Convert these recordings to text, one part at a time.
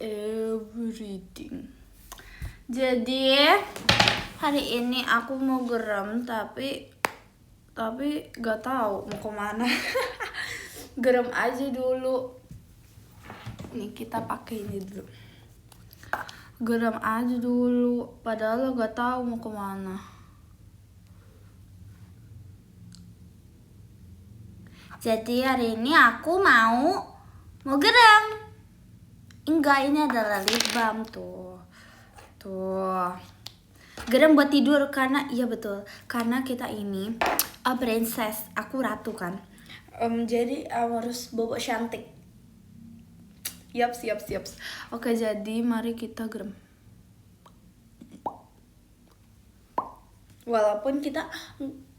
everything. Jadi hari ini aku mau gerem tapi gak tahu mau kemana. Gerem aja dulu. Nih kita pakai ini dulu. Gerem aja dulu. Padahal gak tahu mau kemana. Jadi hari ini aku mau gerem. Enggak, ini adalah lip balm tuh. Gerem buat tidur karena iya betul. Karena kita ini princess, aku ratu kan. Jadi harus bobo cantik. Yaps. Oke, jadi mari kita gerem. Walaupun kita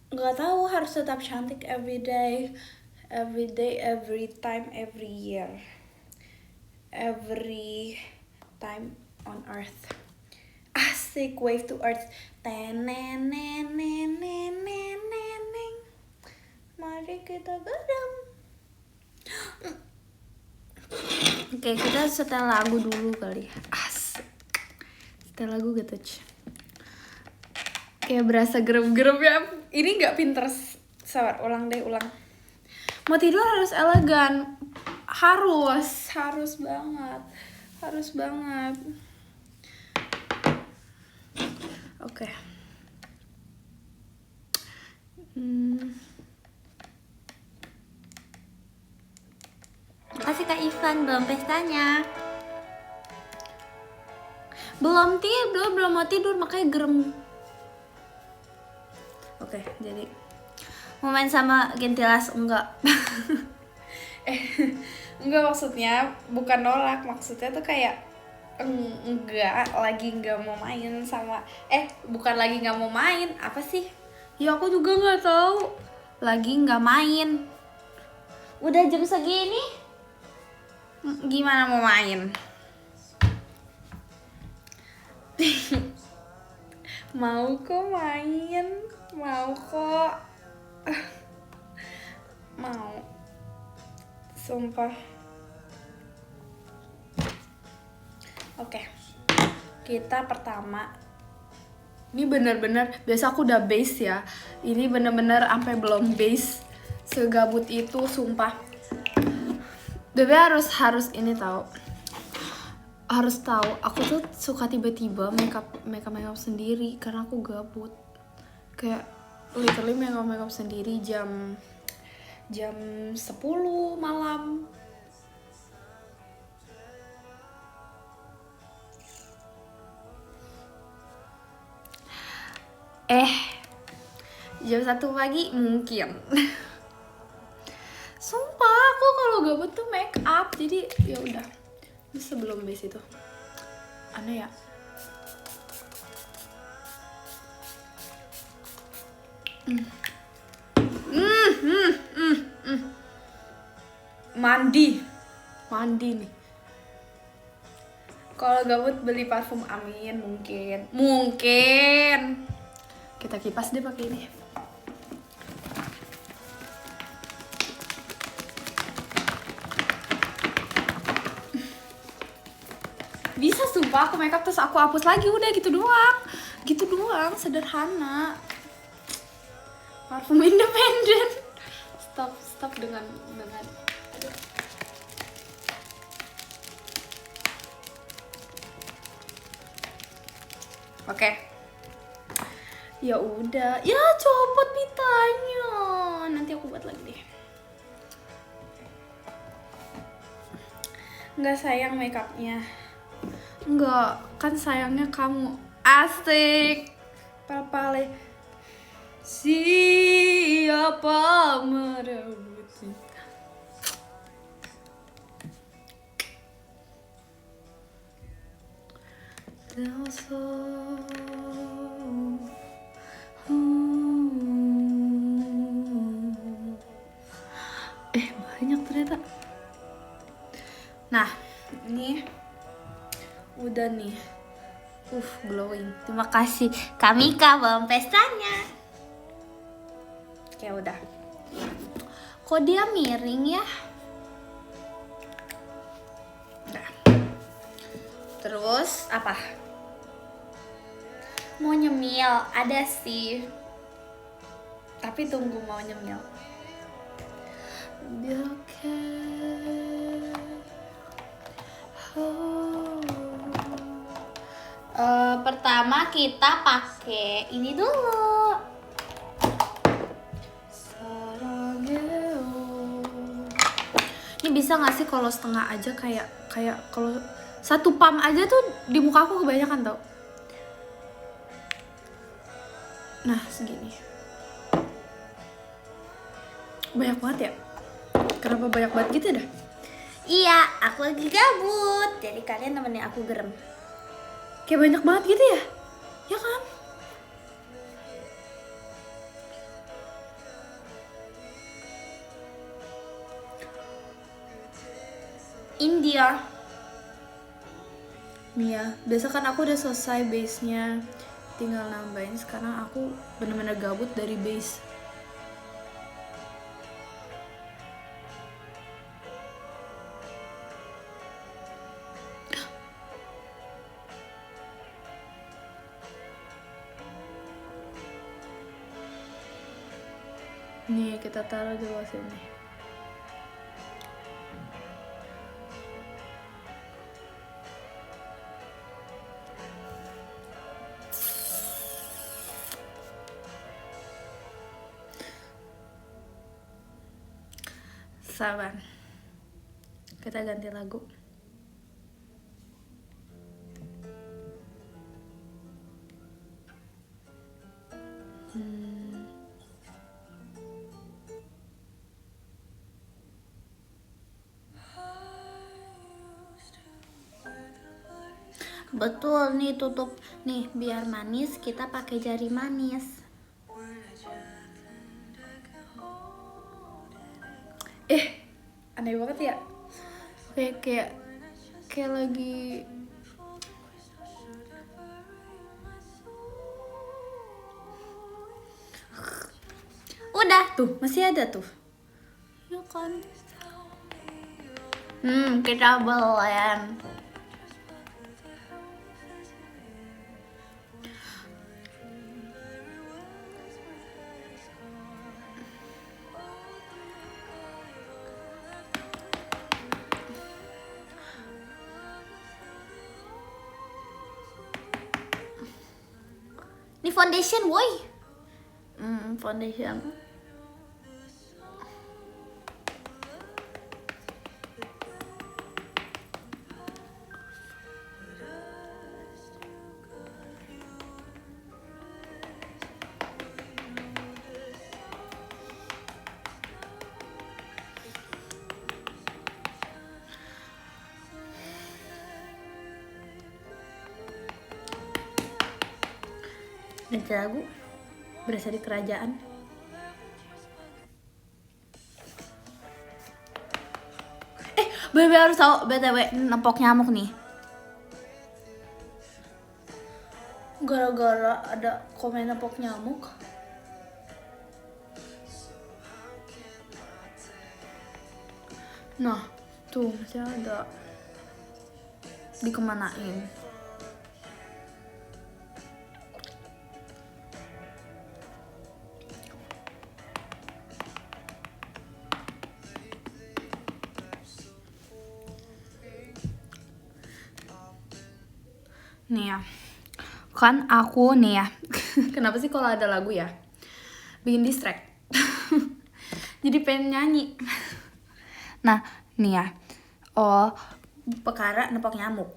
nggak tahu harus tetap cantik every day, every time, every year, every time on earth. Asik, wave to earth. Mari kita gerem. Oke, kita setel lagu dulu kali. Asik. Setel lagu gitu. Kayak berasa gerem-gerem ya. Ini nggak pinter. Sabar, ulang. Mau tidur harus elegan. Harus banget. Oke. Makasih Kak Ivan, belum pestanya. Belum mau tidur makanya gerem. Oke, jadi mau main sama Gentilas enggak? Enggak, maksudnya bukan nolak, maksudnya tuh kayak lagi nggak mau main sama bukan lagi nggak mau main, apa sih ya, aku juga nggak tahu, lagi nggak main. Udah jam segini gimana mau main? Mau kok main, mau sumpah. Oke, kita pertama. Ini bener-bener, biasa aku udah base ya. Ini bener-bener sampai belum base. Segabut itu, sumpah. Bebe harus ini tahu. Harus tahu, aku tuh suka tiba-tiba makeup sendiri karena aku gabut. Kayak literally makeup sendiri jam 10 malam. Jam 1 pagi mungkin. Sumpah aku kalau gabut tuh make up, jadi ya udah. Sebelum base itu aneh ya. Mandi nih. Kalau gabut beli parfum Amin mungkin. Kita kipas deh pakai ini. Bisa sumpah, aku makeup terus aku hapus lagi, udah gitu doang, sederhana. Parfum independen. Stop dengan Oke. Ya udah, ya copot pitanya. Nanti aku buat lagi deh. Nggak sayang makeupnya. Enggak, kan sayangnya kamu. Asik. Pale. Siapa merebut cinta? Banyak ternyata. Nah, ini udah nih. Glowing. Terima kasih Kamika, belum pestanya. Oke, udah. Kok dia miring ya? Udah. Terus apa? Mau nyemil, ada sih. Tapi tunggu mau nyemil. Pertama kita pakai ini dulu. Ini bisa nggak sih kalau setengah aja, kayak kalau satu pump aja tuh di muka aku kebanyakan tau. Nah segini. Banyak banget ya? Kenapa banyak banget gitu dah? Iya, aku lagi gabut. Jadi kalian temenin aku gerem. Kayak banyak banget gitu ya? Ya kan? India. Nih ya, biasa kan aku udah selesai base-nya. Tinggal nambahin, sekarang aku bener-bener gabut dari base. Nih kita taruh di bawah sini. Sabar. Kita ganti lagu. Betul nih, tutup nih biar manis, kita pakai jari manis. Aneh banget ya. Kayak lagi udah tuh, masih ada tuh. Ya kan. Kita blend. Ini foundation, woi. Foundation. Ganti lagu, berasa di kerajaan. Bebe harus tahu, BTW nempok nyamuk nih. Gara-gara ada komen nempok nyamuk. Nah, tuh masih ada. Dikemanain? Nih ya, kan aku nih ya. Kenapa sih kalau ada lagu ya bikin distract? Jadi pengen nyanyi. Nah nih ya, perkara nepok nyamuk.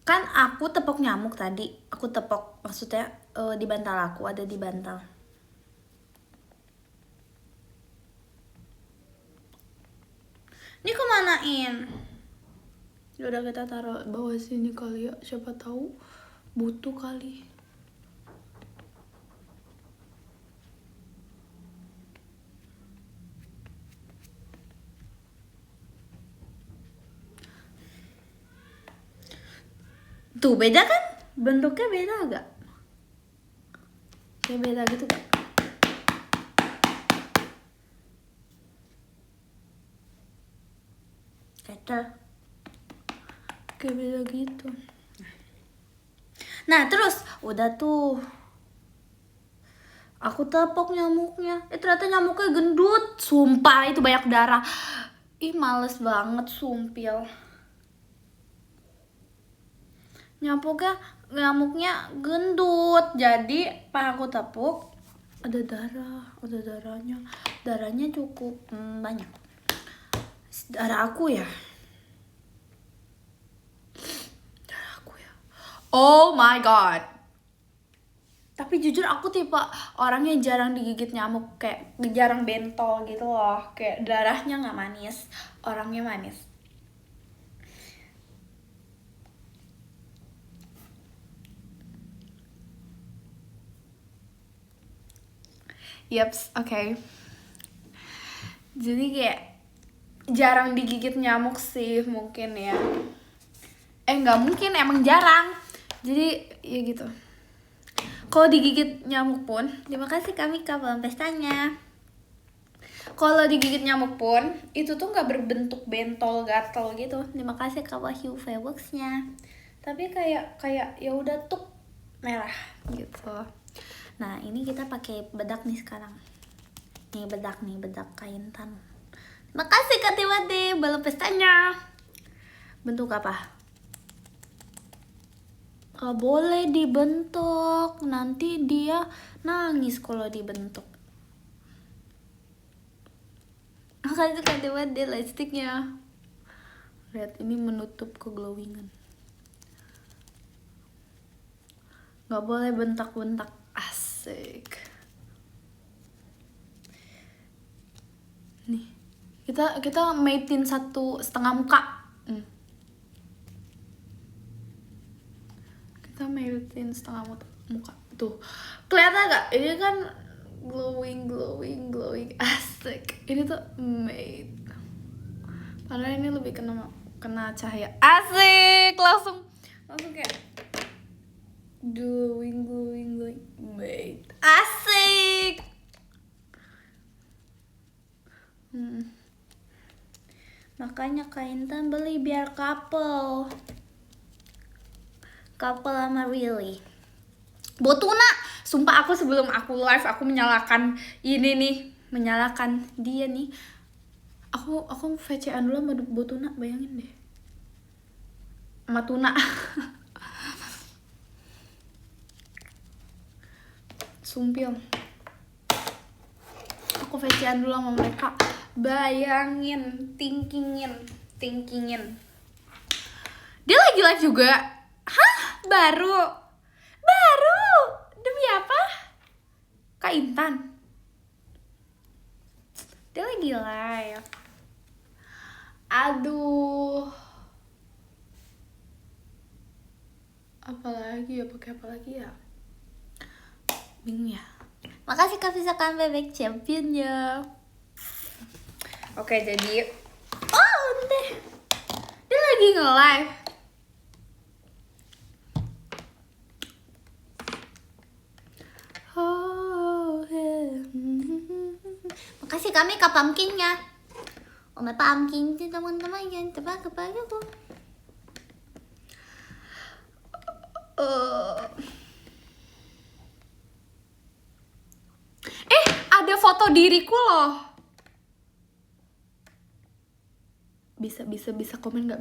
Kan aku tepok nyamuk tadi, aku tepok, maksudnya di bantal aku, ada di bantal. Ini kemanain? Udah kita taruh bawah sini kali ya, siapa tahu butuh kali. Tuh beda kan? Bentuknya beda agak. Kayak beda gitu kan? Kettle. kayak beda gitu. Nah terus udah tuh aku tepok nyamuknya, ternyata nyamuknya gendut, sumpah itu banyak darah. Ih males banget sumpil. Nyamuknya gendut, jadi pas aku tepuk ada darahnya cukup banyak. Darah aku ya. Oh my god. Tapi jujur aku tipe orang yang jarang digigit nyamuk, kayak jarang bentol gitu loh, kayak darahnya nggak manis, orangnya manis. Yaps, oke. Jadi kayak jarang digigit nyamuk sih mungkin ya. Nggak mungkin, emang jarang. Jadi ya gitu. Kalau digigit nyamuk pun, terima kasih kami belum pestanya. Kalau digigit nyamuk pun, itu tuh nggak berbentuk bentol gatel gitu. Terima kasih Kak Wahyu Fairbox-nya. Tapi kayak ya udah tuh merah gitu. Nah ini kita pakai bedak nih sekarang. Nih bedak kain tan. Makasih Kak Tiwade, belum pestanya. Bentuk apa? Gak boleh dibentuk, nanti dia nangis kalau dibentuk. Makasih Kak Tiwade lightsticknya. Lihat ini menutup keglowingan. Gak boleh bentak-bentak, asik. Nih, kita matein 1,5 muka. Kita matein 1,5 muka. Tuh, kelihatan gak? Ini kan glowing, asik. Ini tuh mate. Padahal ini lebih kena cahaya. Asik, langsung kayak glowing, mate. Asik. Makanya Kak Intan beli biar couple sama Willy. Botuna, sumpah aku sebelum aku live aku menyalakan ini nih, menyalakan dia nih. Aku VC-an dulu sama Botuna, bayangin deh. Sama Tuna. Sumpil. Aku VC-an dulu sama mereka. Bayangin, thinkingin. Dia lagi live juga. Hah? Baru? Demi apa? Kak Intan. Dia lagi live. Aduh. Apalagi ya, pakai apa lagi ya? Bingung ya. Makasih Kak Fisakan Bebek Championnya. Oke, jadi deh. Dia lagi nge-live. Makasih kami Kak Pumpkinnya. Om Pumpkin itu teman-teman yang tebak aku. Ada foto diriku loh. Bisa komen nggak?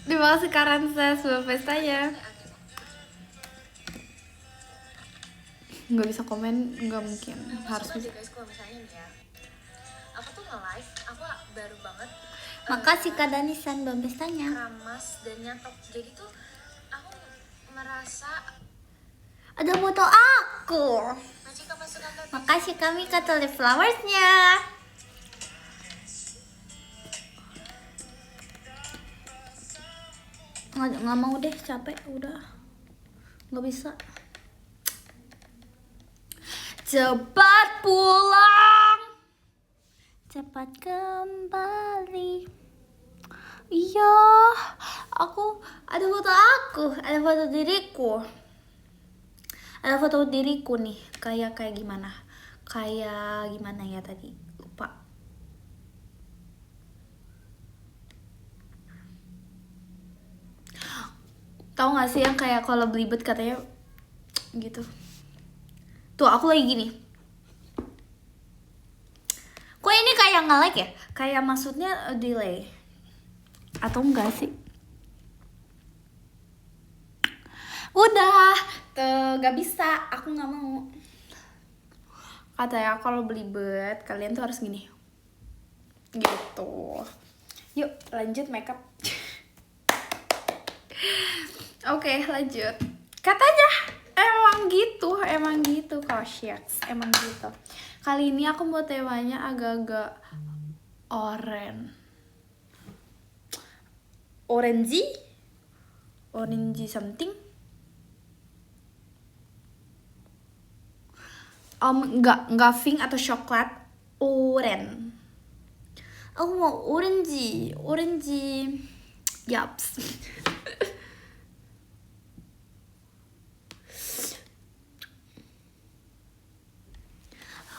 Terima kasih Karansa sebelum pestanya. Nggak bisa komen, nggak mungkin. Harus bisa. Guys, kalau misalnya nih ya, aku tuh nge-live, aku baru banget. Makasih Kak Danisan belum pestanya. Ramas dan nyatok, jadi tuh aku merasa ada foto aku. Makasih kami Kak Tulip Flowers-nya. Nggak mau deh, capek udah, nggak bisa. Cepat pulang, cepat kembali. Iya, ada foto diriku. Ada foto diriku nih, kayak gimana? Kayak gimana ya tadi? Lupa. Tahu nggak sih yang kayak kalau belibet katanya gitu. Tuh aku lagi gini. Kok ini kayak nge-lag ya? Kayak maksudnya delay. Atau enggak sih? Udah, gak bisa, aku nggak mau. Katanya kalau belibet kalian tuh harus gini. Gitu. Yuk lanjut makeup. Oke, lanjut. Katanya emang gitu kok, shucks, emang gitu. Kali ini aku mau temanya agak-agak orangey something. Nggak pink atau coklat, orange. Aku mau orangey, yaps.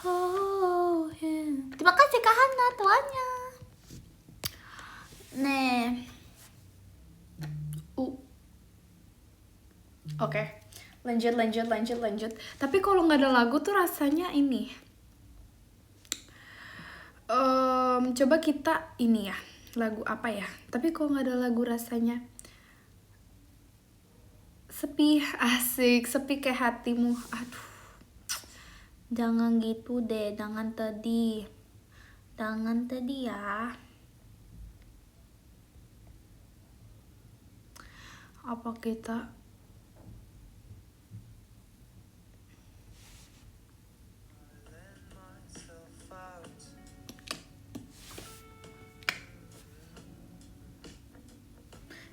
Oh, yeah. Terima kasih Kak Hana tuanya. Nih. Oke. Lanjut. Tapi kalau nggak ada lagu tuh rasanya ini. Coba kita ini ya. Lagu apa ya? Tapi kalau nggak ada lagu rasanya sepi, asik, sepi kayak hatimu. Aduh. Jangan gitu deh, jangan tadi ya. Apa kita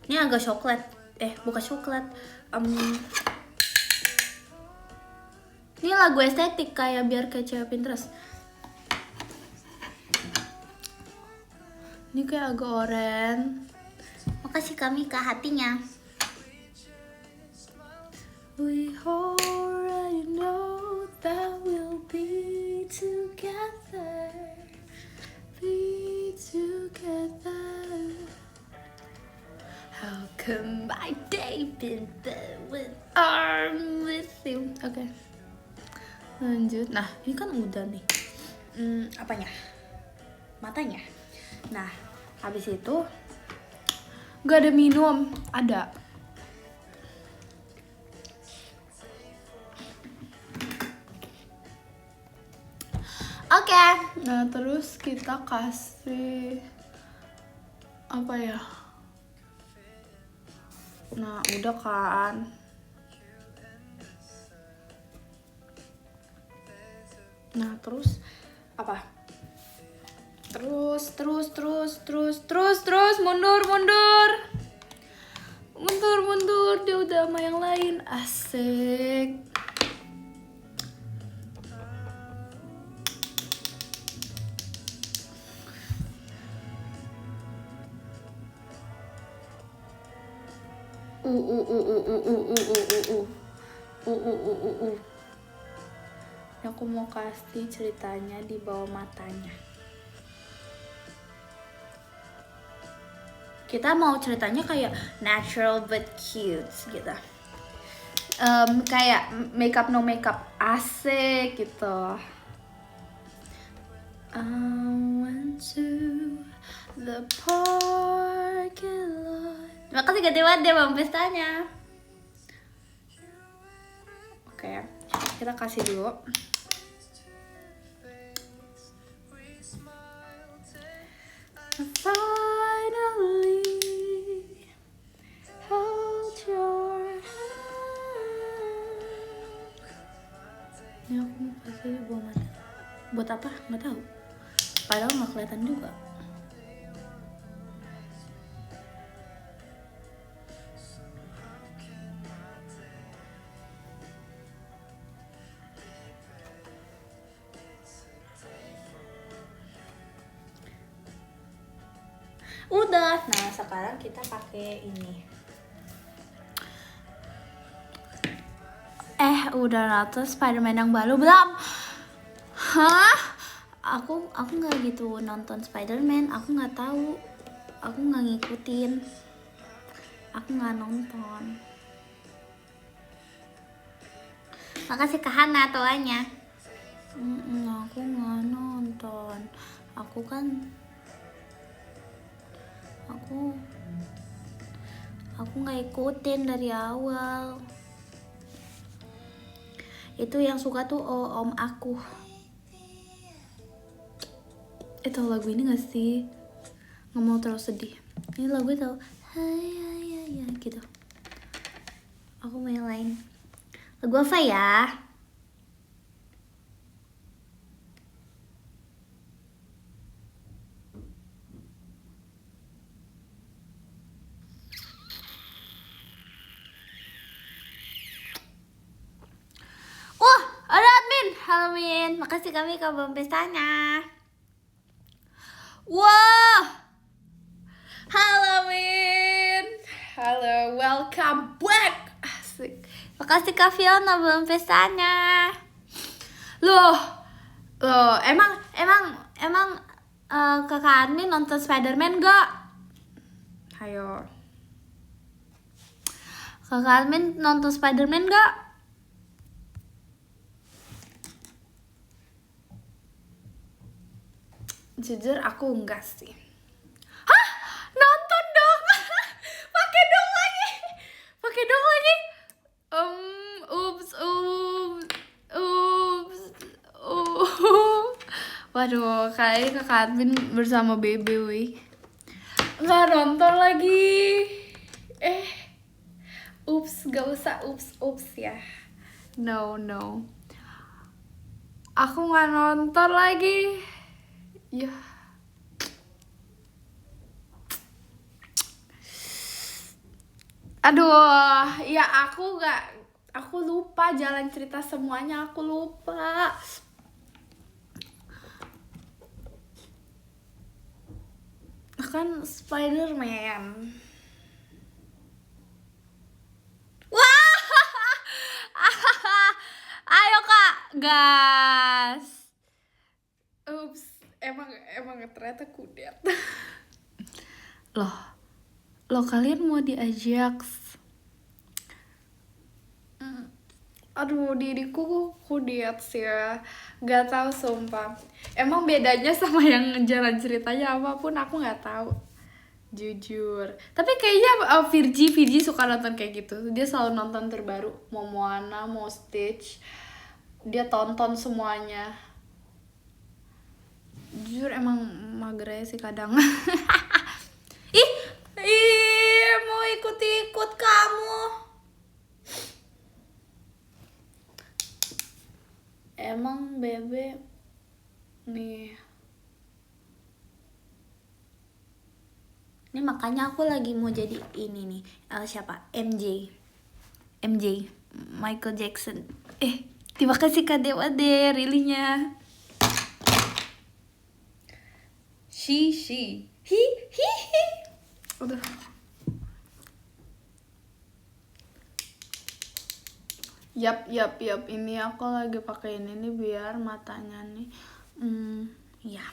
ini agak coklat, bukan coklat, ini lagu estetik kayak biar kayak cewek Pinterest. Ini kayak agak oranye. Makasih kami ke hatinya. We already know that we'll be together. How come my day been there with arm with you? Oke. Lanjut. Nah, ini kan udah nih. Apanya? Matanya. Nah, habis itu nggak ada minum, ada. Oke. Nah, terus kita kasih apa ya? Nah, udah kan. Nah, terus apa? Terus mundur. Dia udah sama yang lain. Asik. Aku mau kasih ceritanya di bawah matanya. Kita mau ceritanya kayak natural but cute gitu. Kayak makeup no makeup, asik gitu. I went to the parking lot. Terima kasih ganti banget deh bang pestanya. Oke, kita kasih dulu. Finally hold your hand. Ini aku mau kasih buat mata. Buat apa? Nggak tahu. Padahal nggak kelihatan juga. Udah. Nah, sekarang kita pakai ini. Udah nonton Spider-Man yang baru belum? Hah? Aku nggak gitu nonton Spider-Man. Aku nggak tahu. Aku nggak ngikutin. Aku nggak nonton. Makasih Kak Hana toanya. Aku nggak nonton. Aku nggak ikutin dari awal. Itu yang suka tuh om aku. Tahu lagu ini gak sih? Nggak mau terlalu sedih. Ini lagu tau. Hai gitu. Aku mau yang lain. Lagu apa ya? Wah, ada admin. Halo Min, makasih kami ke belum pestanya. Wah, halo Min. Halo, welcome back. Asik. Makasih Kak Fiona belum pestanya. Loh, emang kakak admin nonton Spider-Man gak? Ayo. Kakak admin nonton Spider-Man gak? Jujur aku enggak sih. Hah? Nonton dong. Pakai dong lagi. Ups. Waduh, kayak kakak admin bersama Bebe wih. Nggak nonton lagi. Ups, gak usah ups ya. No. Aku nggak nonton lagi. Ya. Aduh, ya aku lupa jalan cerita semuanya, aku lupa. Kan Spider-Man. Wah. Ayo Kak, gas. Ups, emang ternyata kudet. Loh kalian mau diajak? Aduh, diriku kudet sih ya. Gak tahu sumpah. Emang bedanya sama yang jalan ceritanya apapun aku nggak tahu. Jujur. Tapi kayaknya Virgi suka nonton kayak gitu. Dia selalu nonton terbaru. Mau Moana, mau Stitch. Dia tonton semuanya. Jujur emang mager aja sih kadang. Ih, mau ikut kamu. Emang Bebe nih. Ini makanya aku lagi mau jadi ini nih. Siapa? MJ. Michael Jackson. Terima kasih Kak Dewa deh, rilinya. She. Hi. Udah. Yap. Ini aku lagi pakai ini nih biar matanya nih. Ya.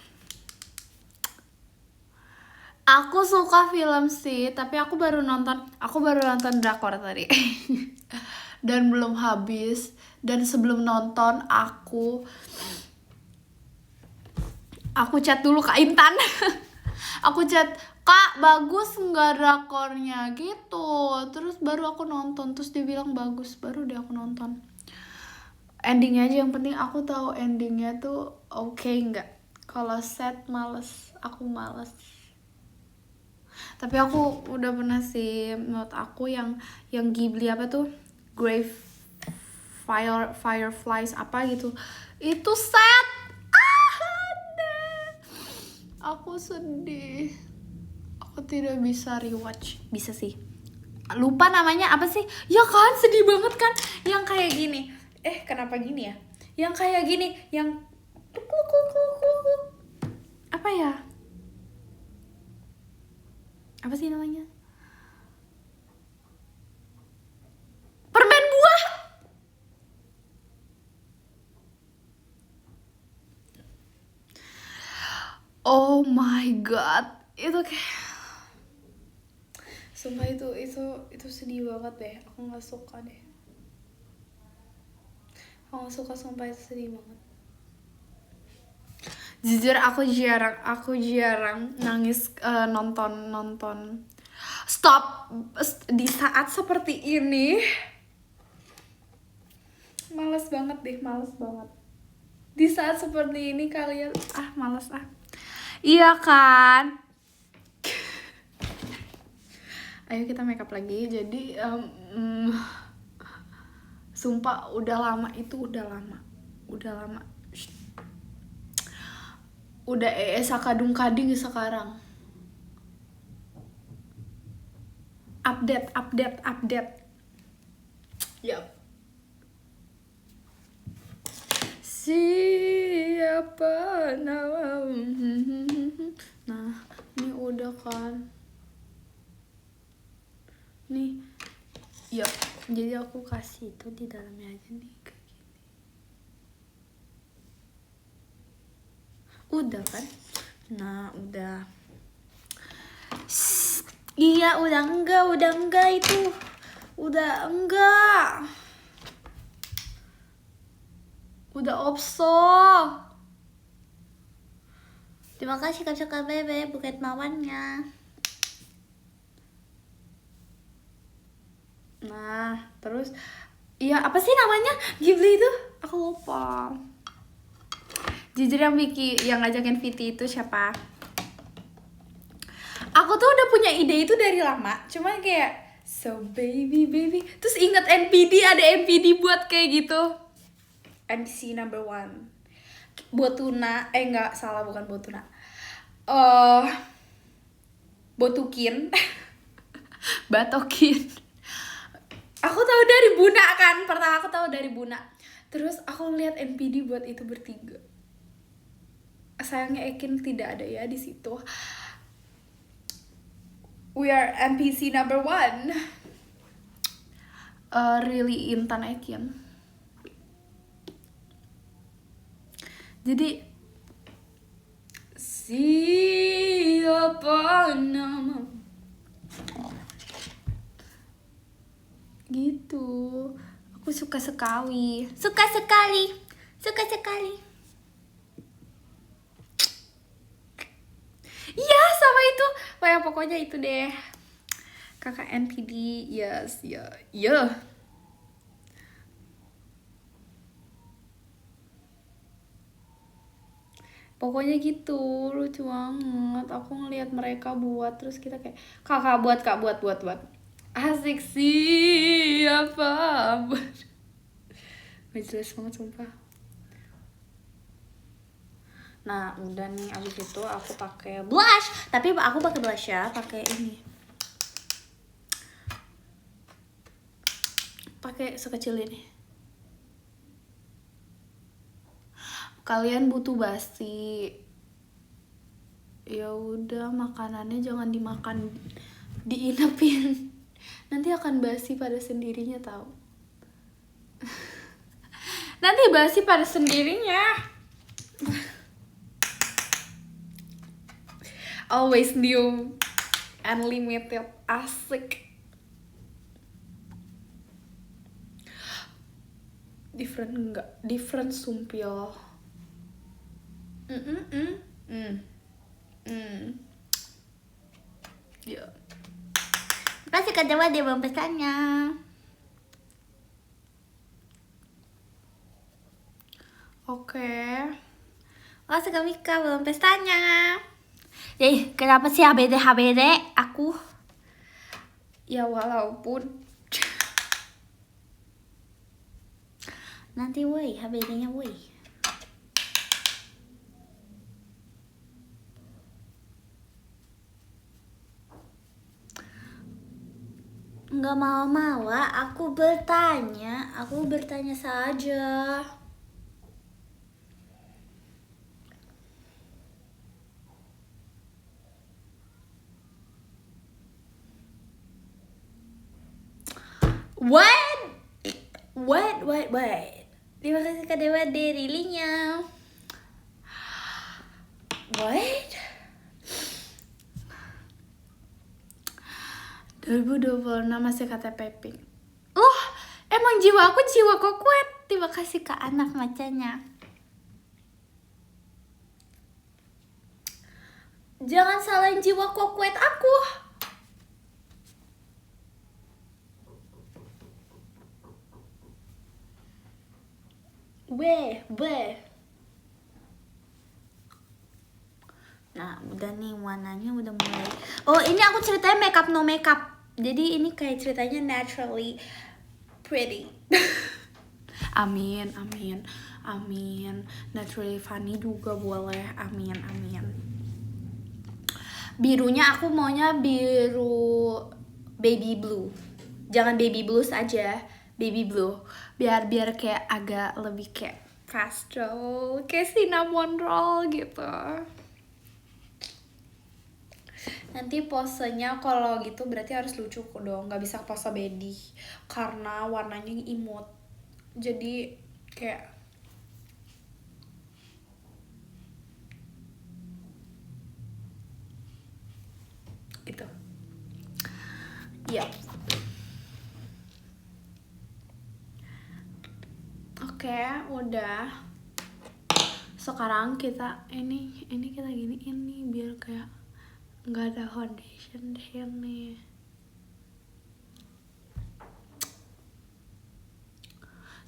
Aku suka film sih, tapi aku baru nonton drakor tadi. Dan belum habis. Dan sebelum nonton aku chat dulu Kak Intan. Aku chat, Kak bagus nggak drakornya gitu. Terus baru aku nonton, terus dia bilang bagus, baru deh aku nonton. Endingnya aja yang penting, aku tahu endingnya tuh oke nggak. Kalau sad aku males. Tapi aku udah pernah sih, menurut aku yang Ghibli apa tuh, Grave Fireflies apa gitu, itu sad. Aku sedih. Aku tidak bisa rewatch. Bisa sih, lupa namanya apa sih ya kan, sedih banget kan. Yang kayak gini, kenapa gini ya, yang kayak gini, yang apa ya, apa sih namanya, permen buah. Oh my god, itu kayak sumpah itu sedih banget deh, aku nggak suka deh. Aku gak suka, sumpah itu sedih banget. Jujur aku jarang nangis nonton stop di saat seperti ini. Males banget deh, males banget. Di saat seperti ini kalian males iya kan. Ayo kita makeup lagi. Jadi sumpah udah lama. Udah sakadung-kading sekarang. Update. Yup. Siapa nama? Nah, ini udah kan. Nih. Yup. Jadi aku kasih itu di dalamnya aja nih kayak gini. Udah kan? Nah, udah. Iya, udah enggak itu. Udah enggak. Udah opso. Terima kasih kakak bebe buket mawannya. Nah, terus iya apa sih namanya Ghibli itu? Aku lupa. Jujur yang ngajakin Viti itu siapa? Aku tuh udah punya ide itu dari lama, cuma kayak so baby. Terus inget NPD, ada NPD buat kayak gitu. NPC number 1. Botuna, enggak salah, bukan Botuna. Botukin. Batokin. Aku tahu dari Buna kan, pertama aku tahu dari Buna. Terus aku lihat NPD buat itu bertiga. Sayangnya Ekin tidak ada ya di situ. We are NPC number 1. Really Intan Ekin. Jadi siapa nama gitu. Aku suka sekali. Iya sama itu. Kayak pokoknya itu deh. Kakak NPD. Yes. Pokoknya gitu, lucu banget. Aku ngelihat mereka buat, terus kita kayak kakak buat. Asik siapa buat. Gak jelas banget sumpah. Nah udah nih, abis itu aku pakai blush. Tapi aku pakai blush ya, pakai ini. Pakai sekecil ini. Kalian butuh basi, ya udah makanannya jangan dimakan, diinepin, nanti akan basi pada sendirinya tahu. Nanti basi pada sendirinya. Always new, unlimited, asik. Different sumpil. Ya. Kasih Kak Dewa dia belum pesannya. Oke. Kasih Kak Mika belum pestanya. Jadi kenapa sih HBD aku? Ya walaupun nanti woi HBD-nya woi. Nggak mau aku bertanya saja. What? Terima kasih Kak Dewa Derilinya. What? 2026 masih KTP pink. Loh, emang jiwa aku jiwa kokuet. Terima kasih Kak anak macanya. Jangan salahin jiwa kokwet aku. Weh. Nah, udah nih warnanya udah mulai. Oh, ini aku ceritanya makeup no makeup. Jadi ini kayak ceritanya naturally pretty. Amin. Naturally funny juga boleh. Amin. Birunya aku maunya biru baby blue. Jangan baby blues aja, baby blue. Biar kayak agak lebih kayak pastel, kayak cinnamon roll gitu. Nanti posenya kalau gitu berarti harus lucu dong, nggak bisa pose baby karena warnanya imut. Jadi kayak gitu. Yap. Oke, udah. Sekarang kita ini kita gini ini biar kayak nggak ada foundation di sini.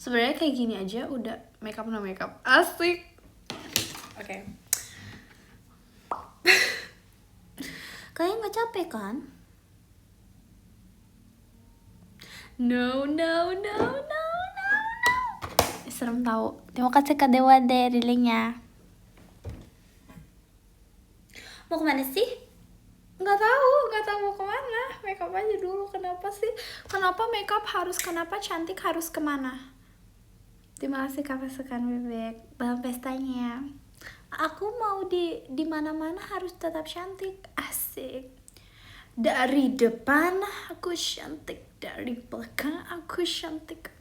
Sebenarnya kayak gini aja udah makeup no makeup. Asik. Oke. Kalian nggak capek kan? No. Serem tahu. Terima kasih Kak Dewa deh linknya. Mau kemana sih? Nggak tahu mau kemana. Makeup aja dulu. Kenapa sih? Kenapa makeup harus? Kenapa cantik harus kemana? Terima kasih Kak Pasukan Bebek. Bang pestanya. Aku mau di mana-mana harus tetap cantik. Asik. Dari depan aku cantik, dari belakang aku cantik.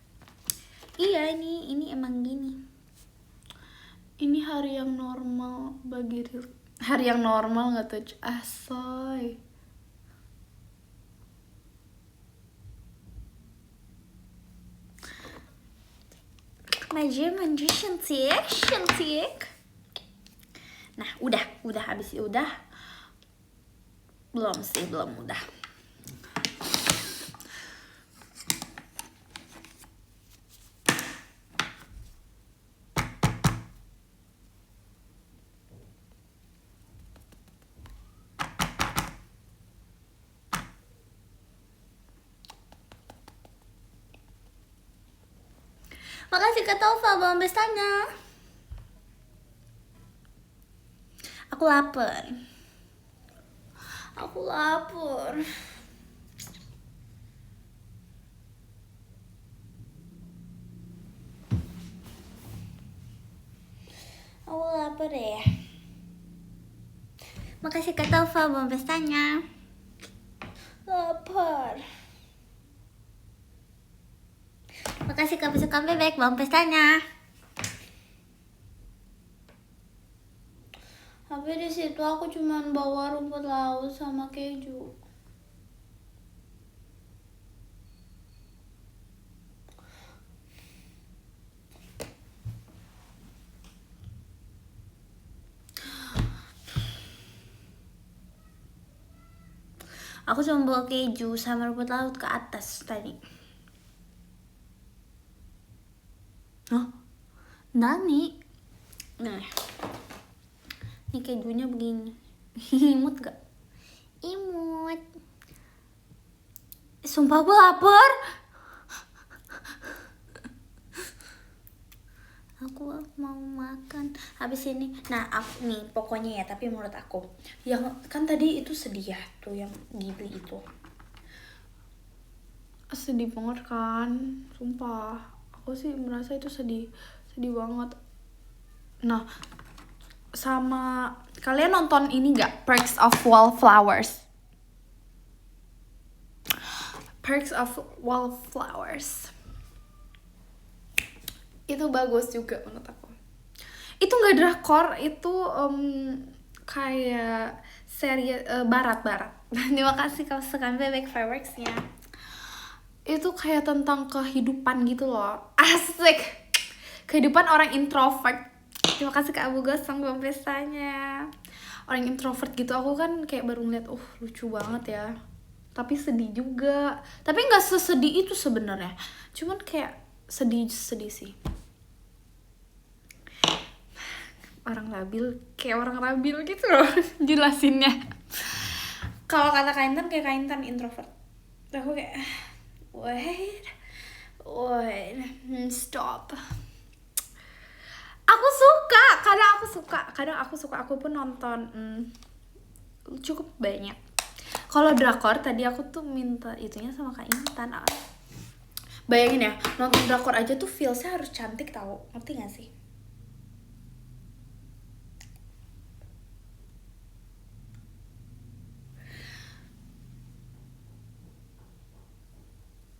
Iya, ini emang gini. Ini hari yang normal bagi hari yang normal nggak tuh asoy. Maju cantik. Nah, udah habis udah. Belum udah. Makasih Kak Tova, belum bestanya. Aku lapar. Aku lapar ya. Makasih Kak Tova, belum bestanya. Lapar. Makasih Kak Pasukan Bebek, belum pestanya. Tapi di situ aku cuman bawa rumput laut sama keju. Aku cuma bawa keju sama rumput laut ke atas tadi. Hah? Nani? Nah, ini kejunya begini. Imut gak? Imut. Sumpah gue lapar. Aku mau makan habis ini. Nah, aku nih pokoknya ya, tapi menurut aku yang kan tadi itu sedih ya tuh yang Ghibli itu. Sedih banget kan, sumpah. Aku sih merasa itu sedih banget. Nah, sama kalian nonton ini gak? Perks of Wallflowers. Itu bagus juga menurut aku. Itu nggak drakor, itu kayak seri barat. Terima kasih kalau sekarang Bebek Fireworks-nya. Itu kayak tentang kehidupan gitu loh. Asik. Kehidupan orang introvert. Terima kasih Kak Abu Gosong belum pestanya. Orang introvert gitu aku kan kayak baru ngeliat, lucu banget ya. Tapi sedih juga. Tapi nggak sesedih itu sebenarnya. Cuman kayak sedih sih. Orang labil kayak orang labil gitu loh jelasinnya. Kalau kata Kaintan kayak Kaintan introvert. Aku kayak wait, stop. Kadang aku suka, aku pun nonton cukup banyak. Kalau drakor tadi aku tuh minta itunya sama Kak Intan. Bayangin ya, nonton drakor aja tuh feelsnya harus cantik tau, ngerti gak sih?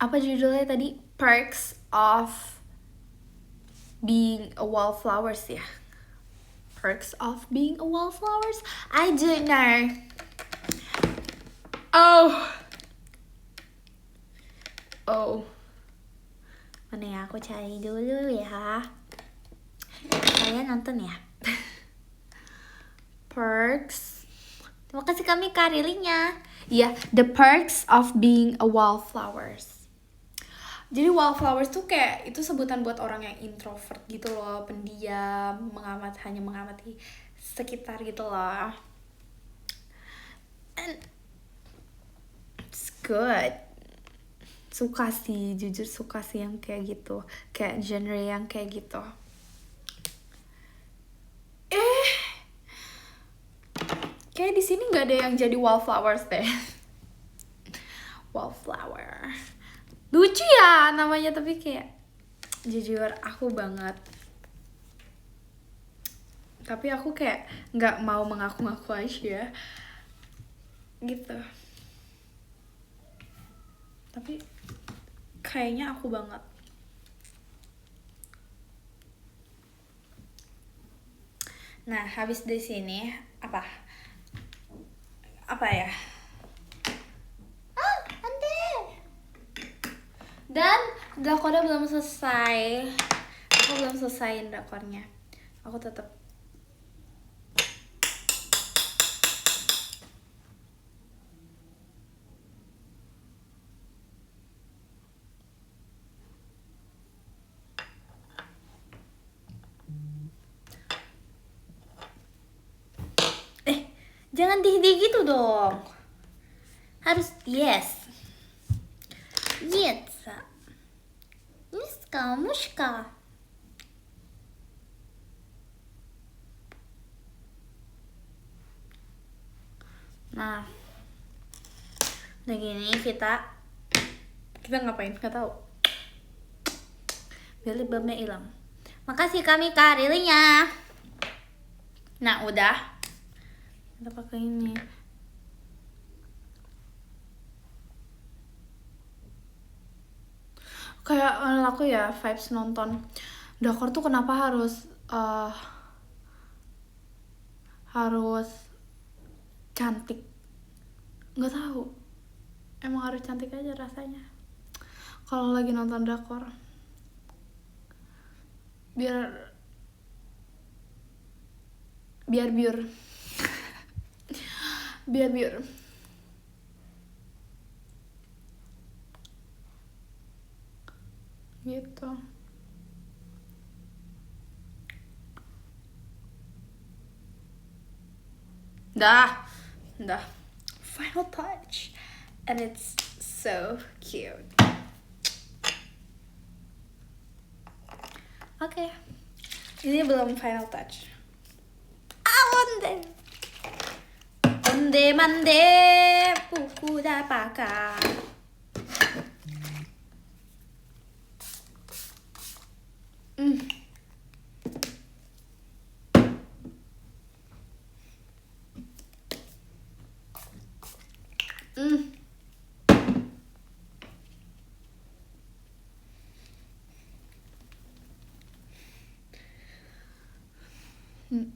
Apa judulnya tadi? Perks of Being a Wallflowers ya? Perks of Being a Wallflowers? I don't know. Mana ya, aku cari dulu ya. Kalian nonton ya? Perks. Terima kasih kami karilinya. Iya, The Perks of Being a Wallflowers. Jadi wallflowers tuh kayak itu sebutan buat orang yang introvert gitu loh, pendiam, hanya mengamati sekitar gitu loh. And it's good. Jujur suka sih yang kayak gitu, kayak genre yang kayak gitu. Kayak di sini nggak ada yang jadi wallflowers deh. Wallflower. Lucu ya namanya, tapi kayak jujur aku banget. Tapi aku kayak nggak mau mengaku-ngaku aja gitu. Tapi kayaknya aku banget. Nah, habis dari sini apa ya? Dan drakornya belum selesai. Aku belum selesaiin drakornya. Aku tetap jangan tinggi gitu dong. Harus yes. Mushka. Nah, udah gini kita ngapain? Nggak tahu. Biar babnya hilang. Makasih kami karilinya. Nah, udah. Kita pakai ini. Kayak aku ya vibes nonton drakor tuh kenapa harus cantik, nggak tahu, emang harus cantik aja rasanya kalau lagi nonton drakor, biar biur gitu. Dah final touch and it's so cute. Oke. Ini belum final touch. Onde mande buku dapaka.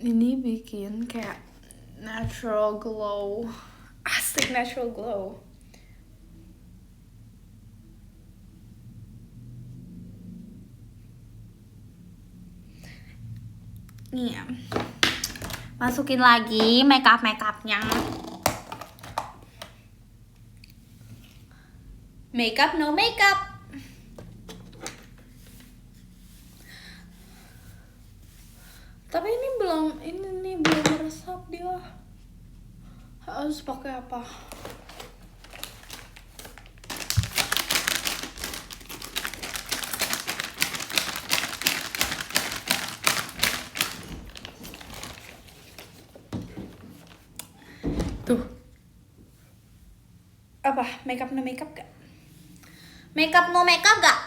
Ini bikin kayak natural glow. Asik, natural glow. Nih, masukin lagi makeupnya. Makeup no makeup. Tapi ini belum meresap dia. Harus pakai apa? Tuh. Apa? Makeup no makeup gak? Makeup no makeup gak?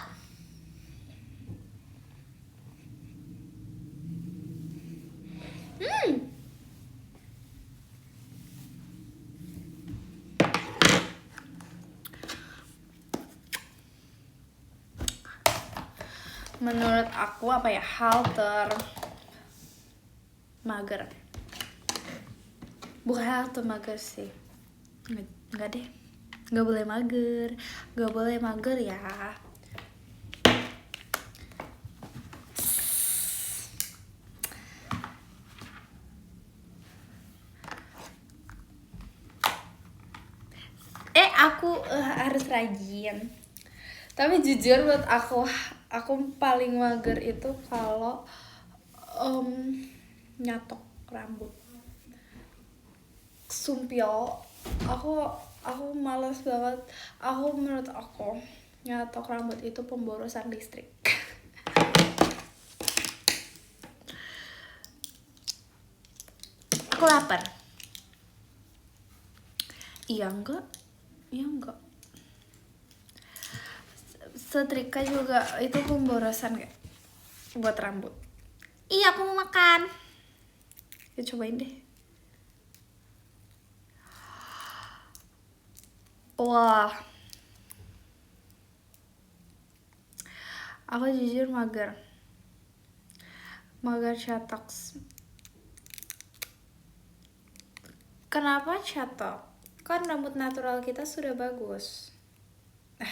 Menurut aku apa ya, hal mager. Bukan hal mager sih. Enggak deh. Enggak boleh mager. Enggak boleh mager ya. Aku harus rajin. Tapi jujur buat aku paling mager itu kalau nyatok rambut. Sumpil, aku malas banget. Menurut aku nyatok rambut itu pemborosan listrik. Aku lapar. Iya enggak. Setrika juga itu pemborosan gak? Buat rambut. Iya, aku mau makan. Ya cobain deh. Wah. Aku jujur mager catok. Kenapa catok? Kan rambut natural kita sudah bagus.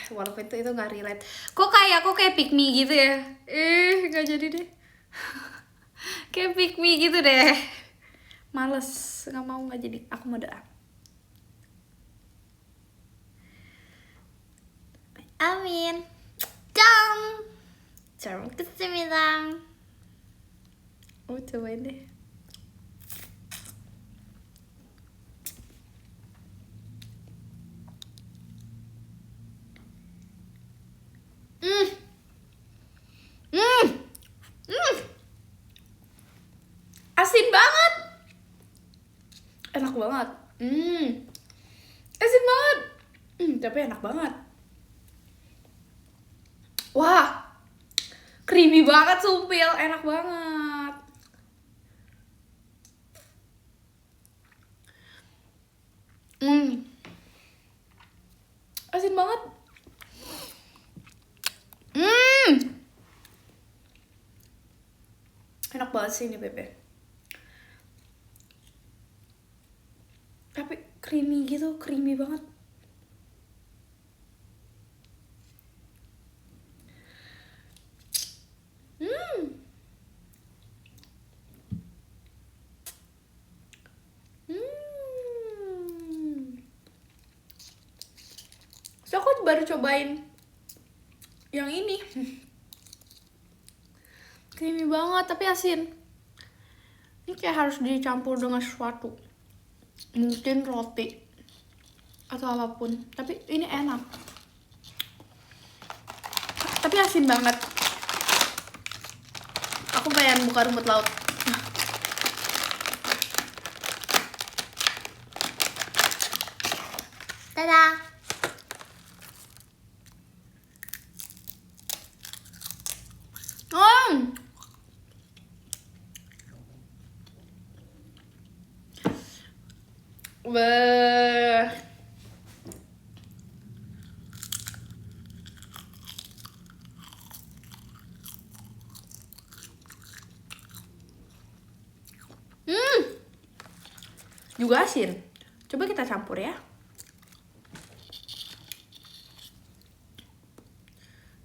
Walaupun itu nggak relate. Kok kayak pick me gitu ya? Nggak jadi deh. Kayak pick me gitu deh. Males, nggak jadi. Aku mau doa. Amin. 잘 먹겠습니다. cobain deh. Asin banget. Enak banget. Asin banget. Tapi enak banget. Wah, creamy banget sumpil, enak banget. Asin banget. Enak banget sih ini bebek. Tapi creamy gitu, creamy banget. So aku baru cobain yang ini. Creamy banget tapi asin. Ini kayak harus dicampur dengan sesuatu. Mungkin roti atau apapun. Tapi ini enak. Tapi asin banget. Aku pengen buka rumput laut. Dadah. Beuh. Juga asin. Coba kita campur ya.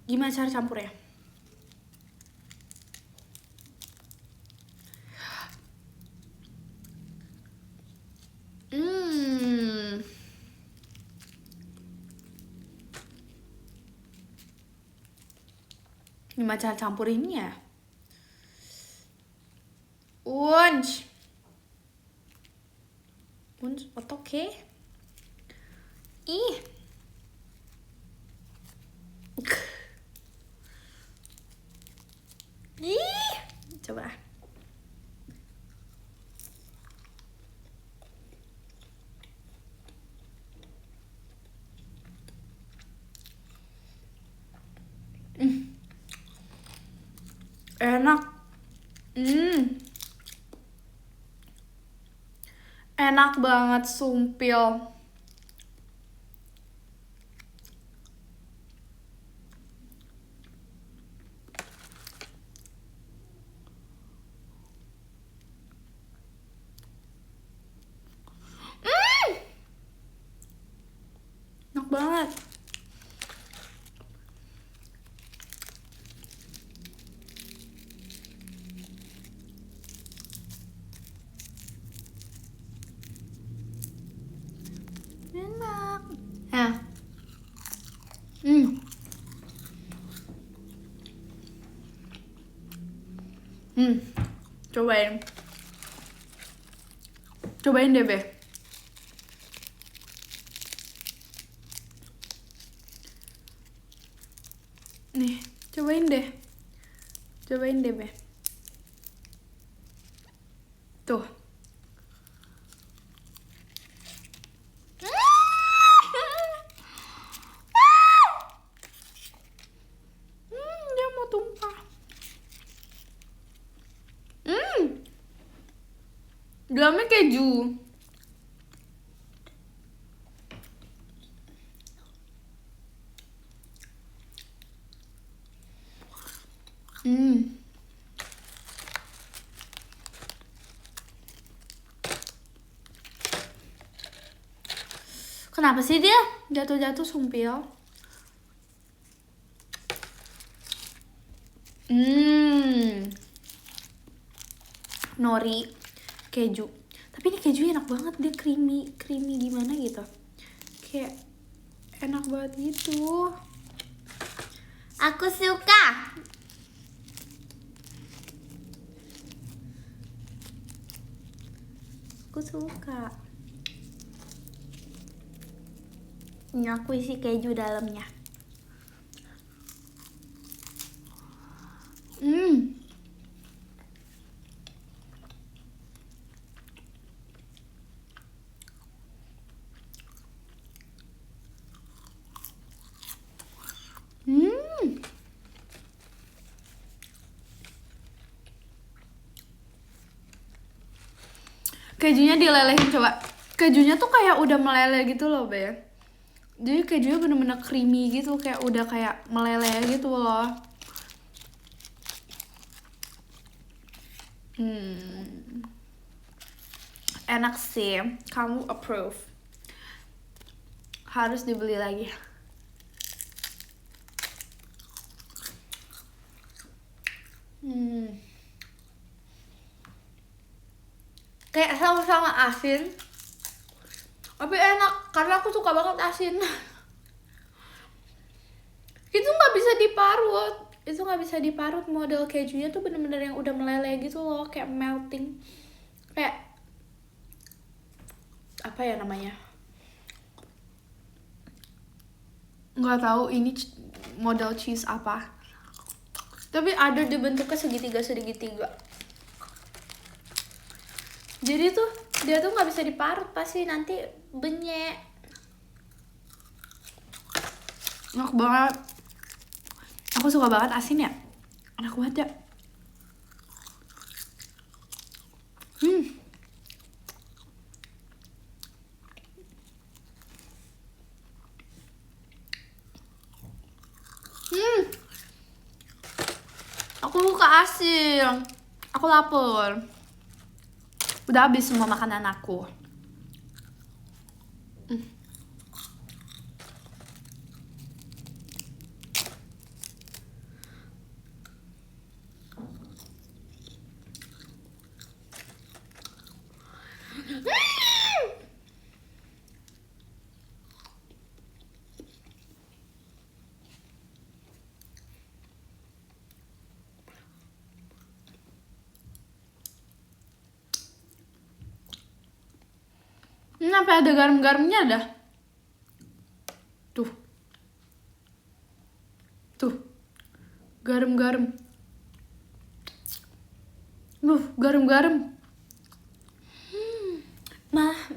Gimana cara campurnya? Gimana cara campurinnya? Unch oke. Ih. Ih. Coba. Enak. Enak banget, sumpil. Enak banget. Enak. Nah. Cobain. Cobain deh, Be. Nih, cobain deh. Cobain deh, Be. Tuh. Dia mau tumpah. Dalamnya keju. Kenapa sih dia jatuh-jatuh, sumpil? Nori, keju. Tapi ini kejunya enak banget, dia creamy gimana gitu. Kayak enak banget gitu. Aku suka. Ini aku isi keju dalamnya. Kejunya dilelehin, coba. Kejunya tuh kayak udah meleleh gitu loh, Be. Jadi kejunya bener-bener creamy gitu, kayak udah kayak meleleh gitu loh. Enak sih, kamu approve. Harus dibeli lagi. Kayak sama-sama asin, tapi enak karena aku suka banget asin. Itu nggak bisa diparut, model kejunya tuh bener-bener yang udah meleleh gitu loh, kayak melting, kayak apa ya namanya, nggak tahu ini model cheese apa, tapi ada di bentuknya segitiga. Jadi tuh dia tuh nggak bisa diparut, pasti nanti benyek. Enak banget. Aku suka banget asin ya. Enak banget ya. Aku suka asin. Aku lapar. Udah habis semua makanan aku. sampai ada garam-garamnya dah. Tuh. Tuh. Garam-garam. Garam-garam.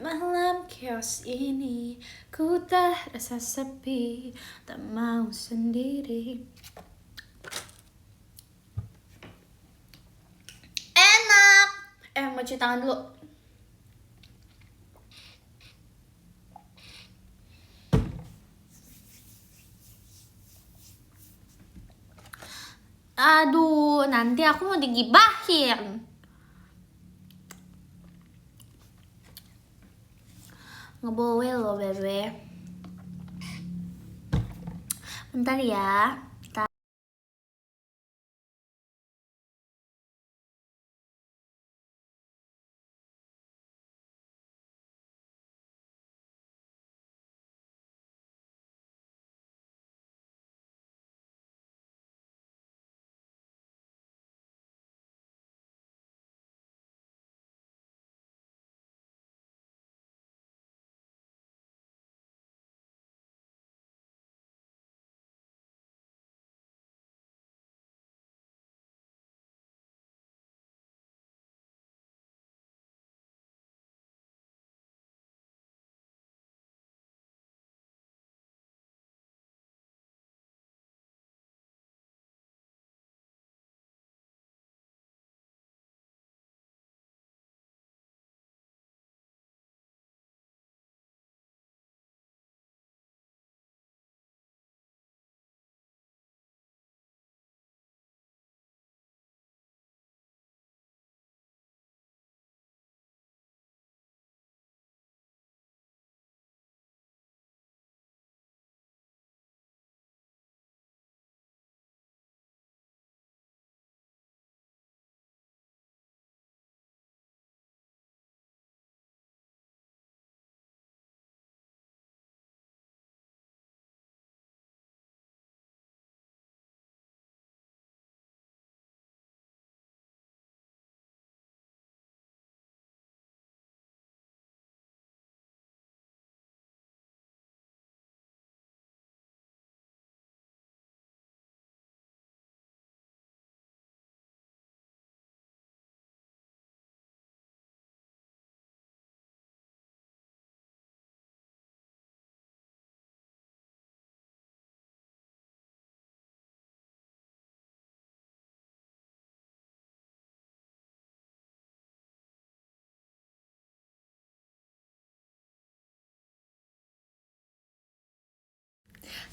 Malam chaos ini ku tak rasa sepi, tak mau sendiri. Enak. Mau cuci tangan dulu. Aduh, nanti aku mau digibahin. Ngebowel loh, bebe. Bentar ya.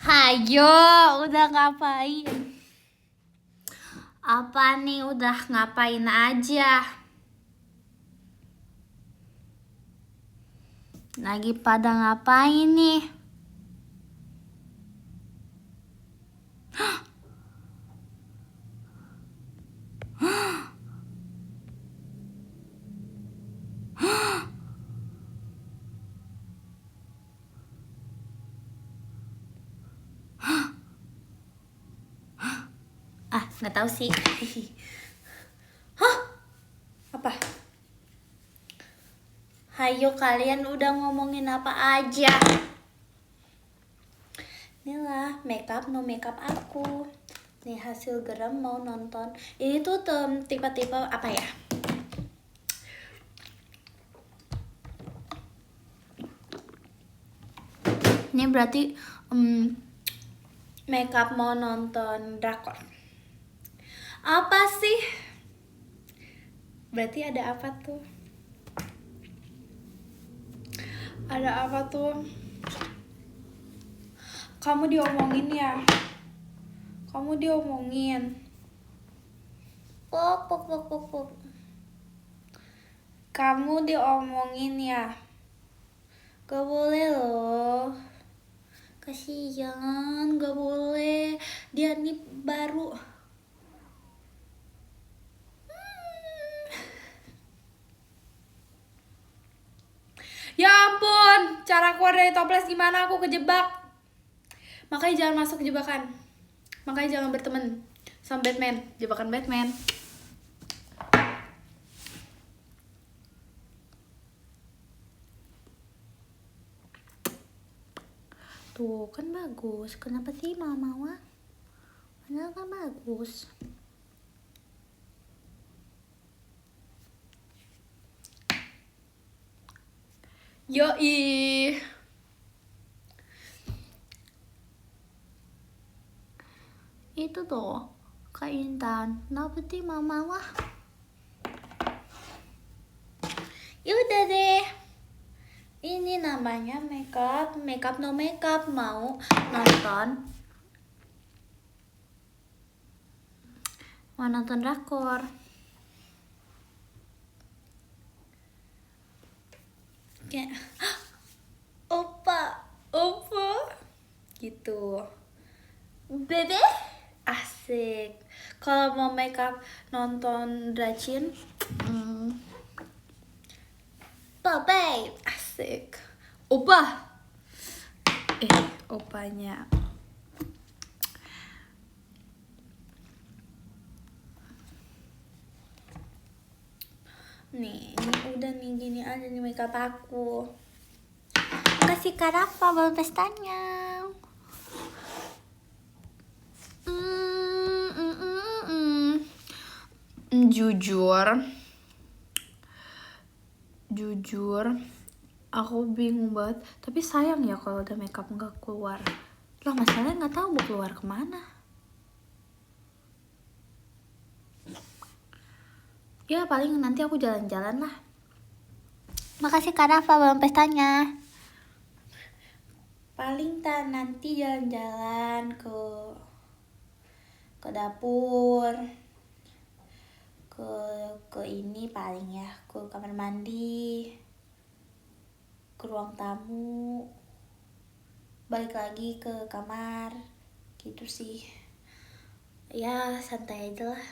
Hayo, udah ngapain? Apa nih, udah ngapain aja? Lagi pada ngapain nih? Nggak tahu sih. Hah? Apa? Hayo, kalian udah ngomongin apa aja? Inilah makeup no makeup aku. Nih hasil geram mau nonton. Ini tuh tipe-tipe apa ya? Ini berarti makeup mau nonton drakor. Apa sih? Berarti ada apa tuh? Ada apa tuh? Kamu diomongin ya? Kamu diomongin. Pok. Kamu diomongin ya? Gak boleh loh. Kasihan, gak boleh. Dia nih baru. Ya ampun, cara keluar dari toples gimana? Aku kejebak. Makanya jangan masuk ke jebakan. Makanya jangan berteman sama Batman. Jebakan Batman. Tuh kan bagus. Kenapa sih mama? Padahal kan bagus. Yoi. Itu tuh Kak Intan. Kenapa sih mama? Yaudah deh. Ini namanya makeup no makeup. Mau nonton drakor. Kayak opa gitu. Bebe asik. Kalau mau makeup nonton Dracin, babe asik. Opa. Opanya. Nih, ini udah nih gini aja nih makeup aku. Kasih Kak Rafa belum pestanya. Jujur, aku bingung banget. Tapi sayang ya kalau udah makeup nggak keluar. Lah masalahnya nggak tahu mau keluar kemana. Ya paling nanti aku jalan-jalan lah. Makasih Kak Rafa belum pestanya. Paling nanti jalan-jalan ke dapur, ke ini paling ya, ke kamar mandi, ke ruang tamu, balik lagi ke kamar gitu sih. Ya santai aja lah.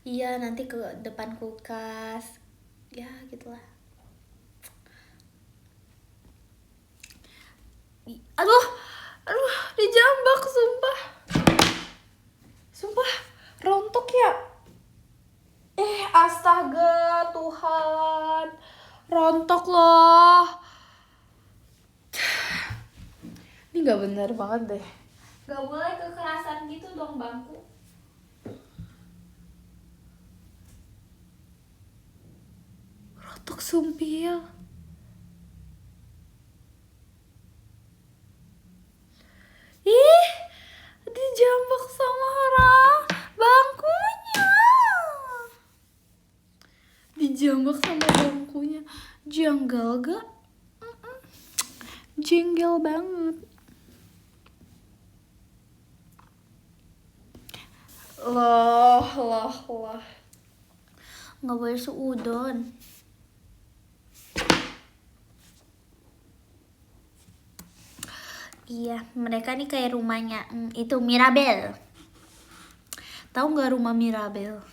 Iya nanti ke depan kulkas, ya gitulah. Aduh dijambak sumpah rontok ya. Astaga Tuhan, rontok loh. Ini nggak bener banget deh. Nggak boleh kekerasan gitu dong bangku. Rontok sumpil. Ih, dijambak sama orang bangkunya. Dijambak sama bangkunya. Janggal gak? Jengkel banget. Loh. Nggak boleh seudon. Iya, mereka nih kayak rumahnya itu Mirabel. Tahu nggak rumah Mirabel?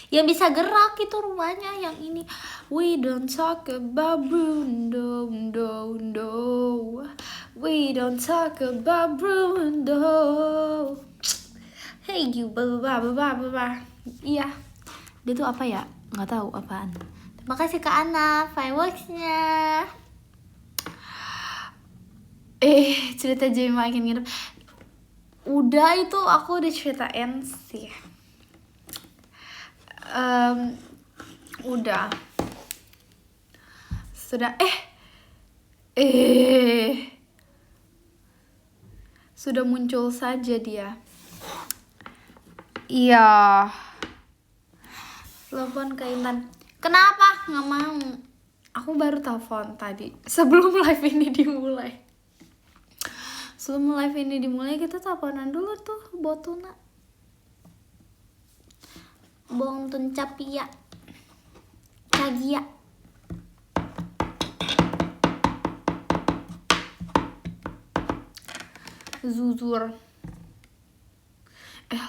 Yang bisa gerak itu rumahnya, yang ini. We don't talk about Bruno, we don't talk about Bruno. Hey you, blah. Iya, dia tuh apa ya? Nggak tahu apaan. Terima kasih Kak Ana, fireworksnya. Cerita jadi makin nginep. Udah itu aku udah ceritain sih. Udah. Sudah sudah muncul saja dia. Iya. Telepon ke Intan. Kenapa? Nggak mau. Aku baru telepon tadi sebelum live ini dimulai. Sebelum live ini dimulai kita teleponan dulu tuh Botuna. Bong Tun Capia. Cagia. Zuzur.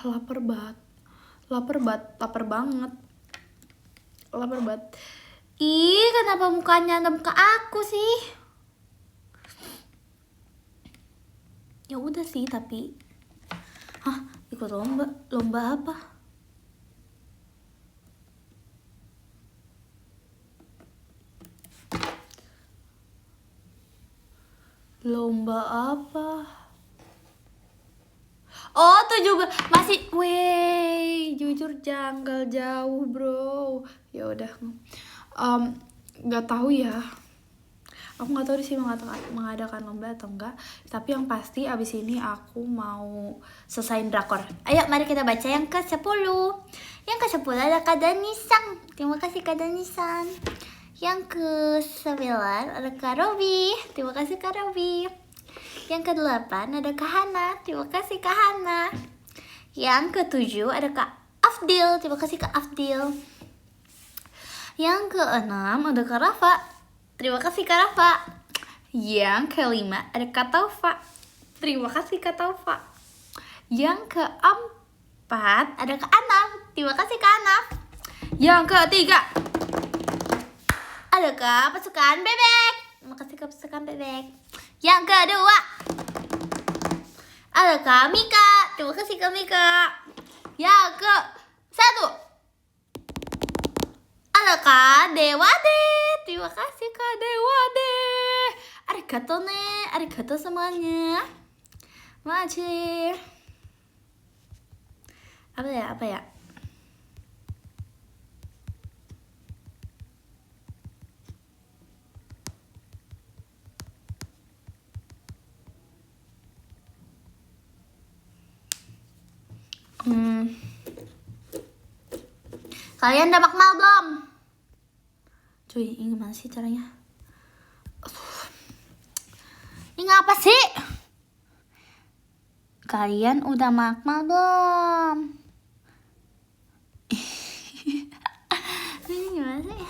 Lapar banget. Ih, kenapa mukanya ngadep ke aku sih? Ya udah sih, tapi ikut lomba apa? Lomba apa? Oh, 17 masih, weh, jujur janggal jauh bro. Ya udah, nggak tahu ya. Aku nggak tahu di sini mengadakan lomba atau enggak. Tapi yang pasti abis ini aku mau selesaiin drakor. Ayo, mari kita baca yang ke-10. Yang ke-10 ada Kak Danisang. Terima kasih Kak Danisan. Yang ke-9 ada Kak Robi. Terima kasih Kak Robi. Yang ke-8 ada Kak Hana. Terima kasih Kak Hana. Yang ke-7 ada Kak Afdil. Terima kasih Kak Afdil. Yang ke-6 ada Kak Rafa. Terima kasih Kak Rafa. Yang ke-5 ada Kak Taufa. Terima kasih Kak Taufa. Yang ke-4 ada Kak Anaf. Terima kasih Kak Anaf. Yang ke-3 ada Kak Pasukan Bebek. Terima kasih Kak Pasukan Bebek. Yang ke-2 ada Kak Mika. Terima kasih Kak Mika. Yang ke-1 ada Kak Dewade. Terima kasih Kak Dewade. Arigato ne. Arigato semuanya. Maci. Apa ya? Kalian udah makan belum? Cuy, ini gimana sih caranya? Ini apa sih? Kalian udah makan belum? Ini gimana sih?